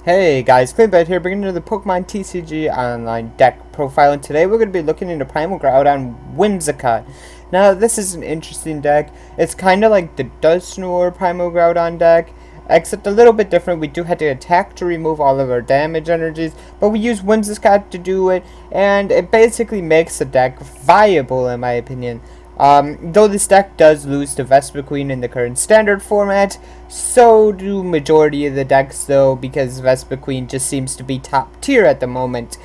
Hey guys, Cleanblade here, bringing you the Pokemon TCG Online deck profile, and today we're going to be looking into Primal Groudon Whimsicott. Now, this is an interesting deck. It's kind of like the Dusknoir Primal Groudon deck, except a little bit different. We do have to attack to remove all of our damage energies, but we use Whimsicott to do it, and it basically makes the deck viable in my opinion. Though this deck does lose to Vespiquen in the current standard format, so do majority of the decks though, because Vespiquen just seems to be top tier at the moment.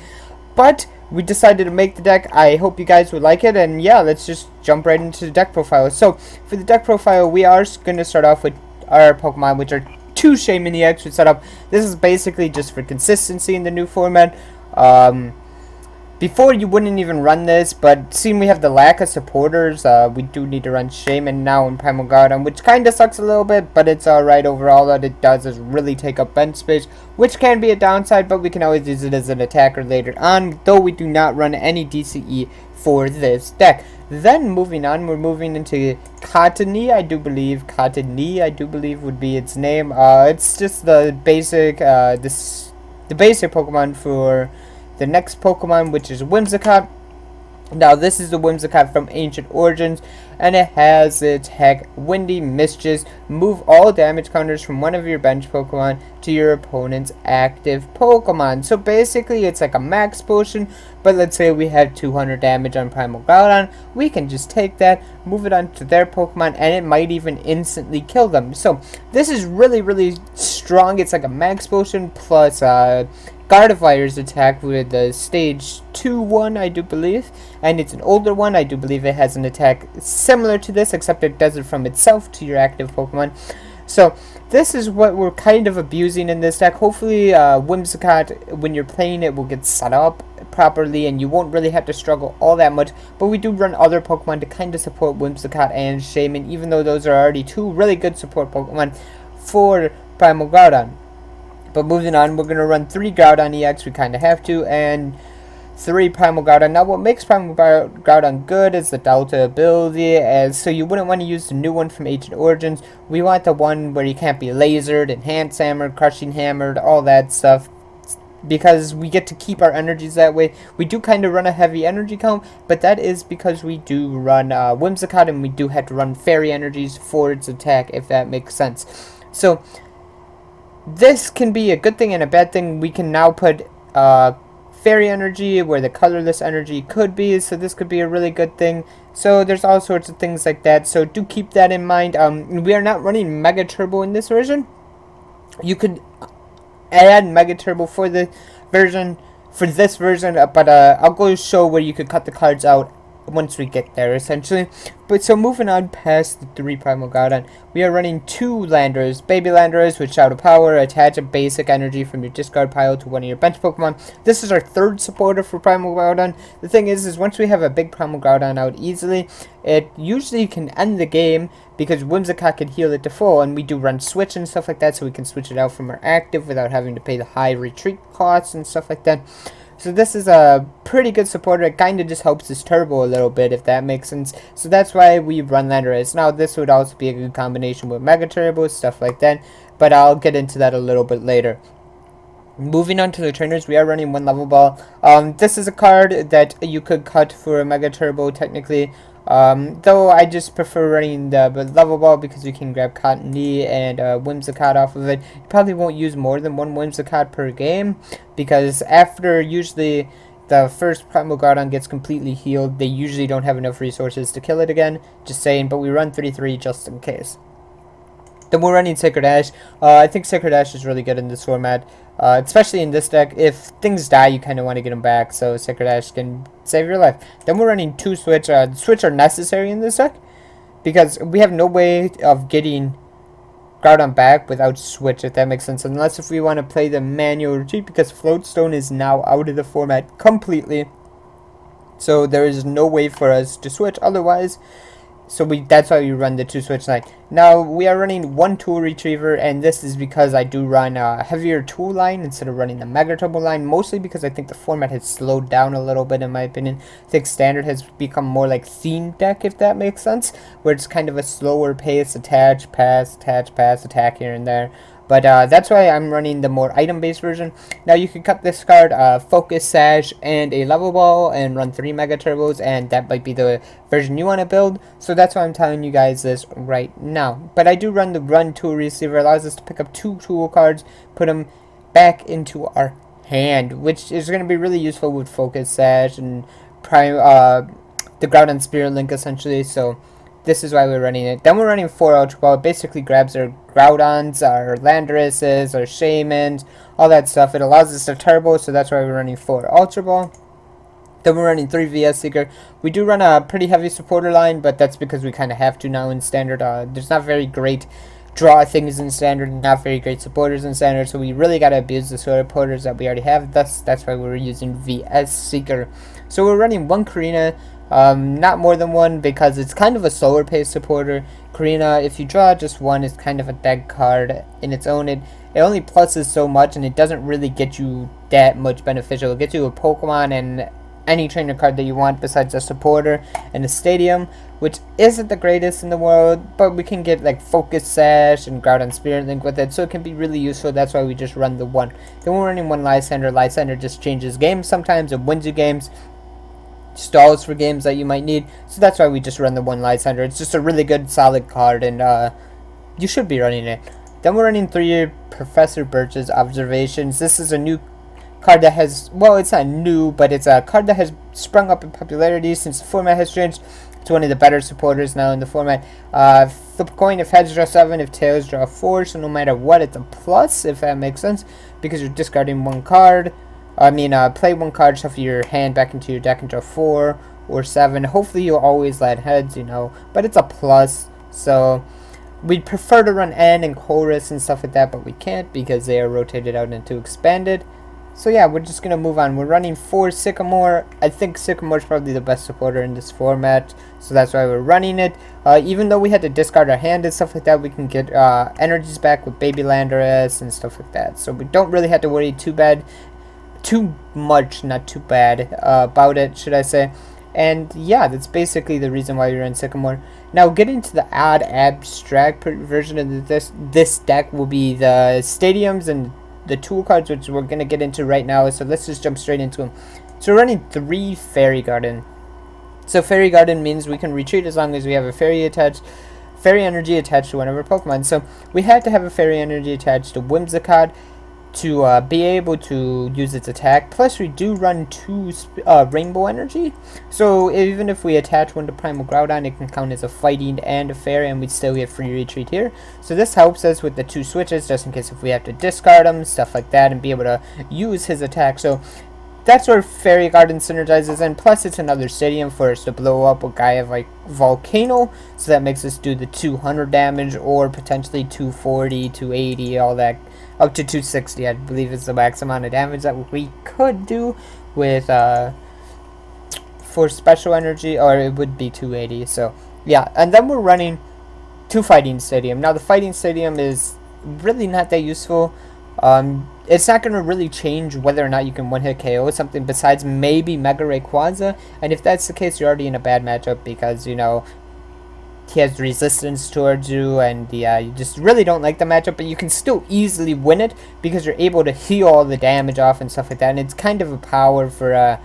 But we decided to make the deck. I hope you guys would like it, and yeah, let's just jump right into the deck profile. So for the deck profile, we are going to start off with our Pokemon, which are two Shaymin EX we set up. This is basically just for consistency in the new format. Before, you wouldn't even run this, but seeing we have the lack of supporters, we do need to run Shaymin now in Primal Groudon, which kind of sucks a little bit, but it's alright overall. What it does is really take up bench space, which can be a downside, but we can always use it as an attacker later on, though we do not run any DCE for this deck. Then, moving on, we're moving into Cottony, I do believe would be its name. It's just the basic, the basic Pokemon for the next Pokemon, which is Whimsicott. Now, this is the Whimsicott from Ancient Origins, and it has its attack Windy Mischief. Move all damage counters from one of your bench Pokemon to your opponent's active Pokemon. So basically, it's like a max potion, but let's say we have 200 damage on Primal Groudon. We can just take that, move it onto their Pokemon, and it might even instantly kill them. So this is really strong. It's like a max potion plus Gardevire's attack with the stage 2 one, I do believe, and it's an older one. I do believe it has an attack similar to this, except it does it from itself to your active Pokemon. So this is what we're kind of abusing in this deck. Hopefully Whimsicott, when you're playing it, will get set up properly and you won't really have to struggle all that much, but we do run other Pokemon to kind of support Whimsicott and Shaymin, even though those are already two really good support Pokemon for Primal Groudon. But moving on, we're going to run 3 Groudon EX, we kind of have to, and 3 Primal Groudon. Now, what makes Primal Groudon good is the Delta ability, so you wouldn't want to use the new one from Ancient Origins. We want the one where you can't be lasered, enhanced hammered, crushing hammered, all that stuff, because we get to keep our energies that way. We do kind of run a heavy energy count, but that is because we do run Whimsicott, and we do have to run fairy energies for its attack, if that makes sense. So this can be a good thing and a bad thing. We can now put fairy energy where the colorless energy could be, so this could be a really good thing. So there's all sorts of things like that, so do keep that in mind. We are not running Mega Turbo in this version. You could add Mega Turbo for the version, for this version, but I'll go show where you could cut the cards out once we get there, essentially. But so moving on past the 3 Primal Groudon, we are running 2 Landorus, Baby Landorus with Shout of Power. Attach a basic energy from your discard pile to one of your bench Pokemon. This is our 3rd supporter for Primal Groudon. The thing is once we have a big Primal Groudon out easily, it usually can end the game because Whimsicott can heal it to full, and we do run switch and stuff like that, so we can switch it out from our active without having to pay the high retreat costs and stuff like that. So this is a pretty good supporter. It kind of just helps this turbo a little bit, if that makes sense. So that's why we run Landorus. Now this would also be a good combination with Mega Turbo, stuff like that, but I'll get into that a little bit later. Moving on to the trainers, we are running 1 Level Ball. This is a card that you could cut for a Mega Turbo technically. Though I just prefer running the Level Ball because you can grab Cottony and Whimsicott off of it. You probably won't use more than 1 Whimsicott per game, because after usually the first Primal Groudon gets completely healed, they usually don't have enough resources to kill it again. Just saying, but we run 33 just in case. Then we're running Sacred Ash. I think Sacred Ash is really good in this format, especially in this deck. If things die, you kind of want to get them back, so Sacred Ash can save your life. Then we're running 2 Switch. Switch are necessary in this deck because we have no way of getting Groudon back without Switch, if that makes sense, unless if we want to play the manual retreat, because Floatstone is now out of the format completely, so there is no way for us to switch otherwise. So that's why we run the 2 Switch line. Now we are running 1 Tool Retriever, and this is because I do run a heavier tool line instead of running the Mega Turbo line, mostly because I think the format has slowed down a little bit in my opinion. I think Standard has become more like Theme deck, if that makes sense, where it's kind of a slower pace, attach, pass, attack here and there. But that's why I'm running the more item-based version. Now you can cut this card, Focus Sash, and a Level Ball, and run 3 Mega Turbos, and that might be the version you want to build. So that's why I'm telling you guys this right now. But I do run the Run Tool Receiver. It allows us to pick up 2 tool cards, put them back into our hand, which is going to be really useful with Focus Sash and the Groudon Spirit Link, essentially. So this is why we're running it. Then we're running 4 Ultra Ball. It basically grabs our Groudons, our Landorus's, our Shaymins, all that stuff. It allows us to turbo, so that's why we're running 4 Ultra Ball. Then we're running 3 VS Seeker. We do run a pretty heavy supporter line, but that's because we kind of have to now in Standard. There's not very great draw things in Standard, not very great supporters in Standard, so we really got to abuse the supporters that we already have. That's why we're using VS Seeker. So we're running 1 Karina, not more than 1, because it's kind of a slower paced supporter. Karina, if you draw just 1, is kind of a dead card in its own. It only pluses so much, and it doesn't really get you that much beneficial. It gets you a Pokemon and any trainer card that you want besides a supporter and a stadium, which isn't the greatest in the world, but we can get like Focus Sash and Groudon Spirit Link with it, so it can be really useful. That's why we just run the 1. Then we're running 1 Lysander. Lysander just changes games sometimes. It wins you games, stalls for games that you might need, so that's why we just run the 1 Lysander. It's just a really good solid card, and you should be running it. Then we're running 3 Professor Birch's Observations. This is a new card that has, well, it's not new, but it's a card that has sprung up in popularity since the format has changed. It's one of the better supporters now in the format. Flip a coin if heads draw 7, if tails draw 4, so no matter what, it's a plus, if that makes sense, because you're discarding 1 card. Play 1 card, shuffle your hand back into your deck and draw 4 or 7. Hopefully you'll always land heads, but it's a plus. So we'd prefer to run N and Chorus and stuff like that, but we can't because they are rotated out into expanded. So yeah, we're just going to move on. We're running 4 Sycamore. I think Sycamore is probably the best supporter in this format, so that's why we're running it. Even though we had to discard our hand and stuff like that, we can get energies back with Baby Landorus and stuff like that. So we don't really have to worry too much, not too bad, about it, should I say. And yeah, that's basically the reason why we run Sycamore. Now, getting to the odd abstract version of this deck will be the stadiums and the tool cards, which we're going to get into right now, so let's just jump straight into them. So we're running 3 Fairy Garden. So Fairy Garden means we can retreat as long as we have a fairy energy attached to one of our Pokemon. So we had to have a fairy energy attached to Whimsicott to be able to use its attack. Plus we do run 2 rainbow energy, so even if we attach one to Primal Groudon, it can count as a fighting and a fairy, and we'd still get free retreat here. So this helps us with the 2 switches, just in case if we have to discard them, stuff like that, and be able to use his attack. So that's where Fairy Garden synergizes, and plus it's another stadium for us to blow up a Gaia like Volcano, so that makes us do the 200 damage, or potentially 240, 280, all that, up to 260, I believe is the max amount of damage that we could do with for special energy, or it would be 280. So yeah, and then we're running 2 Fighting Stadium. Now the Fighting Stadium is really not that useful. It's not going to really change whether or not you can one-hit KO something besides maybe Mega Rayquaza, and if that's the case, you're already in a bad matchup because, he has resistance towards you, and you just really don't like the matchup, but you can still easily win it because you're able to heal all the damage off and stuff like that, and it's kind of a power for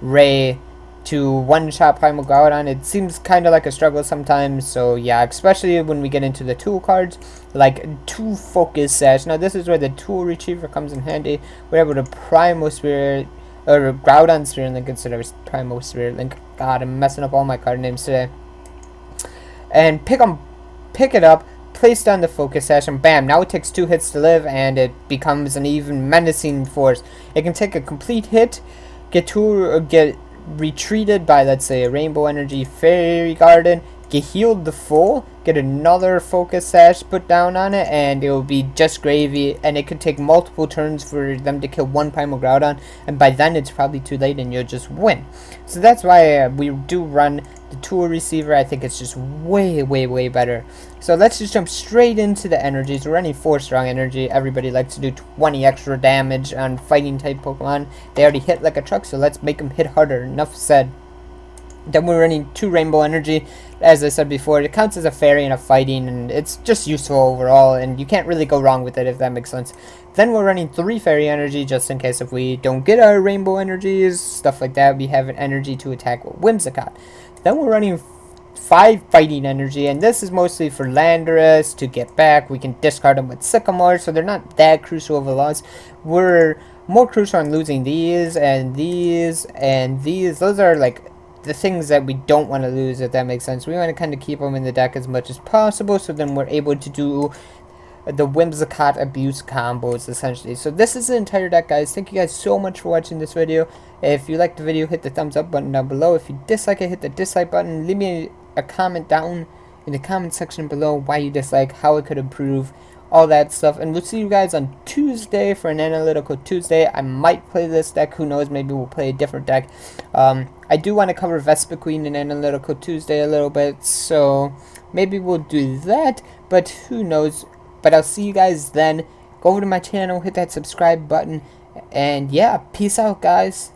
Ray to one-shot Primal Groudon. It seems kind of like a struggle sometimes, so yeah, especially when we get into the tool cards, like 2 Focus Sash. Now this is where the Tool Retriever comes in handy. We're able to Primal Spirit, or Groudon Spirit Link instead of Primal Spirit Link. God, I'm messing up all my card names today. And pick it up, place down the Focus Sash, and bam, now it takes 2 hits to live, and it becomes an even menacing force. It can take a complete hit, get retreated by, let's say, a Rainbow Energy Fairy Garden, get healed the full, get another Focus Sash put down on it, and it will be just gravy, and it could take multiple turns for them to kill 1 Primal Groudon, and by then it's probably too late and you'll just win. So that's why we do run the Tool Receiver. I think it's just way, way, way better. So let's just jump straight into the energies. We're running 4 Strong Energy. Everybody likes to do 20 extra damage on fighting type Pokemon. They already hit like a truck, so let's make them hit harder. Enough said. Then we're running 2 Rainbow Energy. As I said before, it counts as a fairy and a fighting, and it's just useful overall, and you can't really go wrong with it, if that makes sense. Then we're running 3 Fairy Energy, just in case if we don't get our Rainbow Energies, stuff like that. We have an energy to attack with Whimsicott. Then we're running 5 Fighting Energy, and this is mostly for Landorus to get back. We can discard them with Sycamore, so they're not that crucial of a loss. We're more crucial on losing these, and these, and these. Those are like the things that we don't want to lose, if that makes sense. We want to kind of keep them in the deck as much as possible, so then we're able to do the Whimsicott abuse combos, essentially. So this is the entire deck, guys. Thank you guys so much for watching this video. If you liked the video, hit the thumbs up button down below. If you dislike it, hit the dislike button. Leave me a comment down in the comment section below why you dislike, how it could improve, all that stuff. And we'll see you guys on Tuesday for an Analytical Tuesday. I might play this deck, who knows, maybe we'll play a different deck. I do want to cover Vespiquen in Analytical Tuesday a little bit, so maybe we'll do that, but who knows. But I'll see you guys then. Go over to my channel, hit that subscribe button, and yeah, peace out, guys.